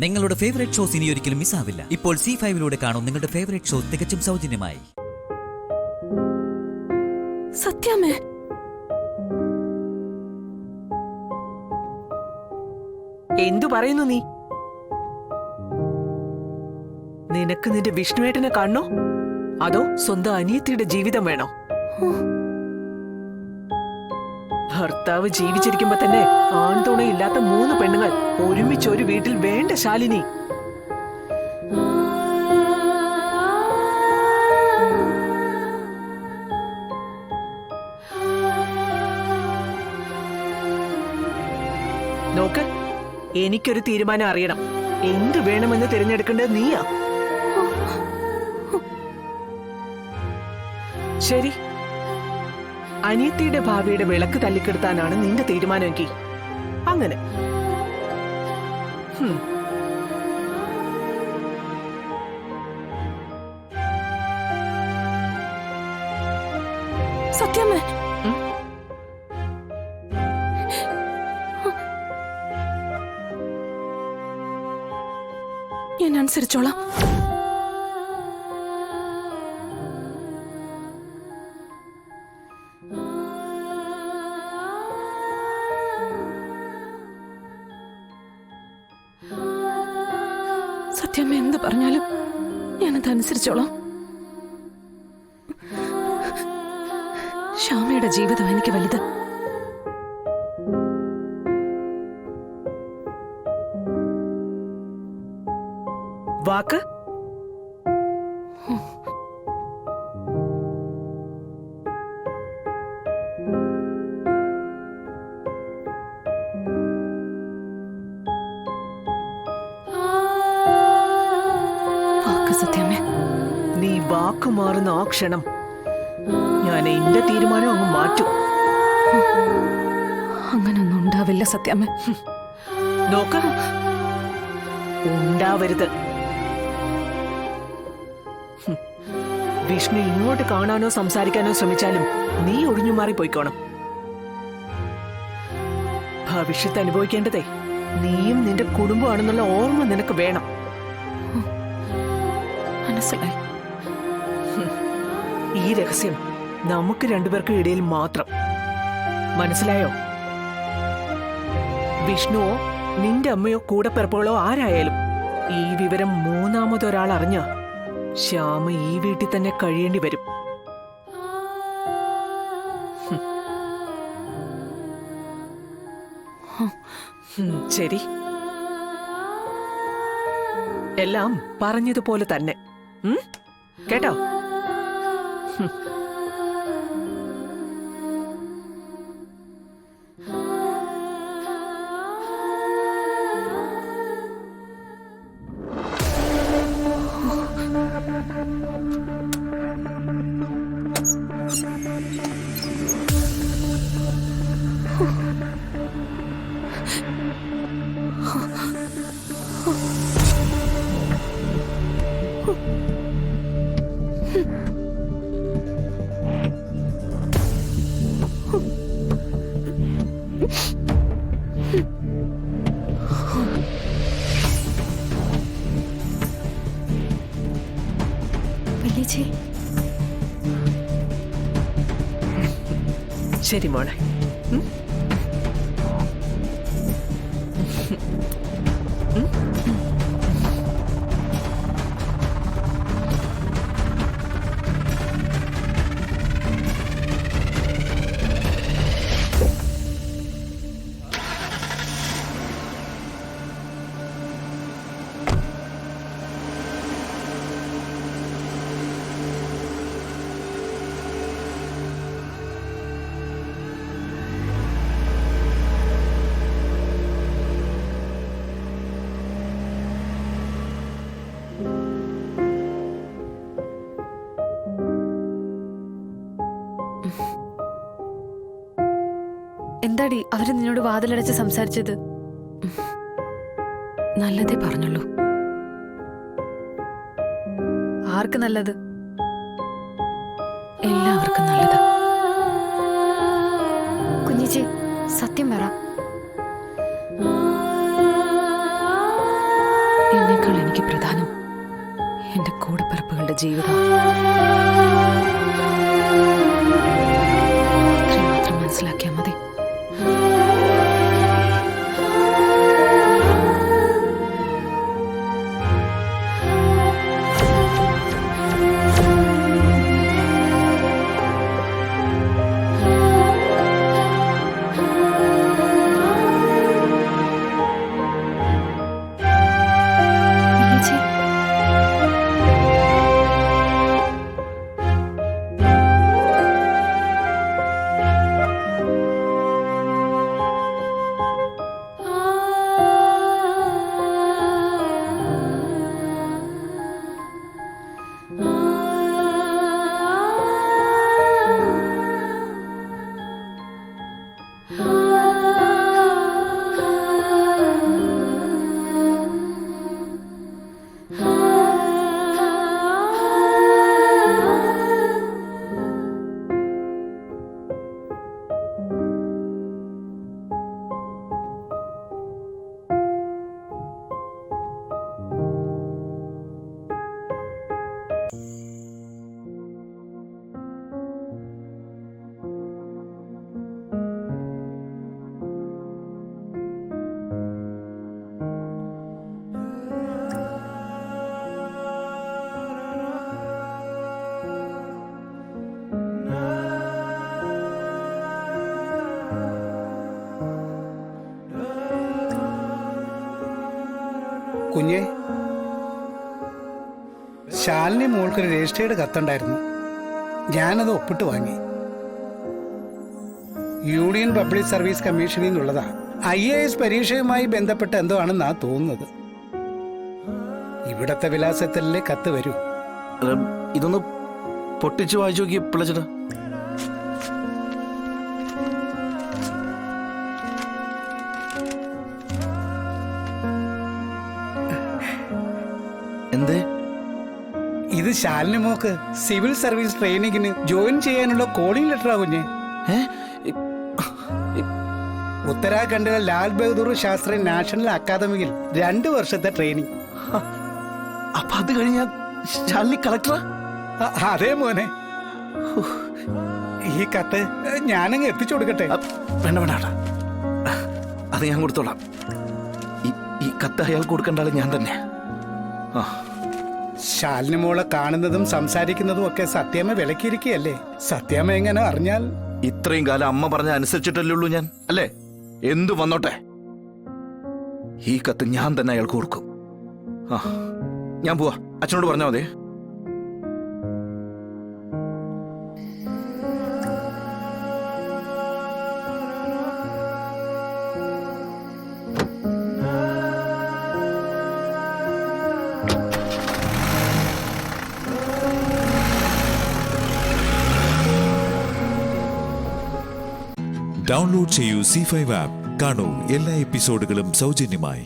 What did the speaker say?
നിങ്ങളുടെ favourite shows ഇനി ഒരിക്കലും മിസ്സാവില്ല. ഇപ്പോൾ C5 കാണും നിങ്ങളുടെ ഫേവറേറ്റ് ഷോ തികച്ചും സൗജന്യമായി. സത്യമേ, എന്തു പറയുന്നു നീ? നിനക്ക് നിന്റെ വിഷ്ണുവേട്ടനെ കാണണോ അതോ സ്വന്തം അനിയത്തിയുടെ ജീവിതം വേണോ? ഭർത്താവ് ജീവിച്ചിരിക്കുമ്പോ തന്നെ ആൺതുണയില്ലാത്ത 3 പെണ്ണുങ്ങൾ ഒരുമിച്ച് ഒരു വീട്ടിൽ വേണ്ട ശാലിനി. നോക്ക്, എനിക്കൊരു തീരുമാനം അറിയണം. എന്ത് വേണമെന്ന് തിരഞ്ഞെടുക്കേണ്ടത് നീയാ. ശരി, അനിയത്തിയുടെ ഭാവിയുടെ വിളക്ക് തല്ലിക്കെടുത്താനാണ് നിന്റെ തീരുമാനമെങ്കിൽ അങ്ങനെ. സത്യമേ, ഞാൻ അനുസരിച്ചോളാം. സത്യമേ, എന്ത് പറഞ്ഞാലും ഞാനത് അനുസരിച്ചോളാം. ശ്യാമയുടെ ജീവിതം എനിക്ക് വലുത്. വാക്ക് സത്യമേ, നീ വാക്ക് മാറുന്ന ആ ക്ഷണം ഞാൻ എന്റെ തീരുമാനം അങ്ങ് മാറ്റും. അങ്ങനൊന്നും ഉണ്ടാവില്ല സത്യമേ. നോക്ക, ഉണ്ടാവരുത്. വിഷ്ണു ഇങ്ങോട്ട് കാണാനോ സംസാരിക്കാനോ ശ്രമിച്ചാലും നീ ഒഴിഞ്ഞു മാറി പോയിക്കോണം. ഭവിഷ്യത്ത് അനുഭവിക്കേണ്ടതേ നീയും നിന്റെ കുടുംബമാണെന്നുള്ള ഓർമ്മ നിനക്ക് വേണം. മനസ്സിലായി. ഈ രഹസ്യം നമുക്ക് രണ്ടുപേർക്കും ഇടയിൽ മാത്രം. മനസ്സിലായോ? വിഷ്ണുവോ നിന്റെ അമ്മയോ കൂടെപ്പിറപ്പുകളോ ആരായാലും ഈ വിവരം മൂന്നാമതൊരാൾ അറിഞ്ഞ ശ്യാമ ഈ വീട്ടിൽ തന്നെ കഴിയേണ്ടി വരും. ശരി, എല്ലാം പറഞ്ഞതുപോലെ തന്നെ. കേട്ടോ? ശരി മോളെ. എന്താടി അവര് നിന്നോട് വാതിലടച്ച് സംസാരിച്ചത്? നല്ലതേ പറഞ്ഞുള്ളൂ. ആർക്ക് നല്ലത്? എല്ലാവർക്കും നല്ലത്. കുഞ്ഞിച്ചി, സത്യം പറ. എനിക്ക് പ്രധാനം എന്റെ കൂടപ്പിറപ്പുകളുടെ ജീവിതം. ഇത്രയും മാത്രം മനസ്സിലാക്കിയാൽ മതി. ചേച്ചി, കുഞ്ഞെ, ശാലിനി മോൾക്കൊരു രജിസ്റ്റേർഡ് കത്തുണ്ടായിരുന്നു. ഞാനത് ഒപ്പിട്ട് വാങ്ങി. യൂണിയൻ പബ്ലിക് സർവീസ് കമ്മീഷനിൽ നിന്നുള്ളതാ. IAS പരീക്ഷയുമായി ബന്ധപ്പെട്ട് എന്തോ ആണെന്നാ തോന്നുന്നത്. ഇവിടത്തെ വിലാസത്തിലല്ലേ കത്ത് വരൂ. ഇതൊന്ന് പൊട്ടിച്ച് വായിച്ചു നോക്കി പിള്ളച്ചേട്ടാ. എന്തേ? ഇത് ശാലിനി മോക്ക് സിവിൽ സർവീസ് ട്രെയിനിങ്ങിന് ജോയിൻ ചെയ്യാനുള്ള കോളിംഗ് ലെറ്ററാ കുഞ്ഞെ. ഉത്തരാഖണ്ഡിലെ ലാൽ ബഹദൂർ ശാസ്ത്രി നാഷണൽ അക്കാദമിയിൽ 2 വർഷത്തെ ട്രെയിനിങ്. അപ്പൊ അത് കഴിഞ്ഞ ശാലിനി കളക്ടറാ? അതേ മോനെ. ഈ കത്ത് ഞാനങ്ങ് എത്തിച്ചു കൊടുക്കട്ടെ? വേണ്ട വേണ്ട വേണ്ട, അത് ഞാൻ കൊടുത്തോളാം. ഈ കത്ത് അയാൾക്ക് കൊടുക്കേണ്ട ആള് ഞാൻ തന്നെ. ശാലിനി മോളെ കാണുന്നതും സംസാരിക്കുന്നതും ഒക്കെ സത്യാമ്മ വിലക്കിയിരിക്കുകയല്ലേ. സത്യാമ്മ എങ്ങനെ അറിഞ്ഞാൽ? ഇത്രയും കാലം അമ്മ പറഞ്ഞ അനുസരിച്ചിട്ടല്ലേ ഉള്ളൂ ഞാൻ, അല്ലേ? എന്തു വന്നോട്ടെ, ഈ കത്ത് ഞാൻ തന്നെ അയാൾക്ക് കൊടുക്കും. ഞാൻ പോവാ, അച്ഛനോട് പറഞ്ഞാ മതി. ഡൗൺലോഡ് ചെയ്യൂ C5 ആപ്പ്. കാണൂ എല്ലാ എപ്പിസോഡുകളും സൗജന്യമായി.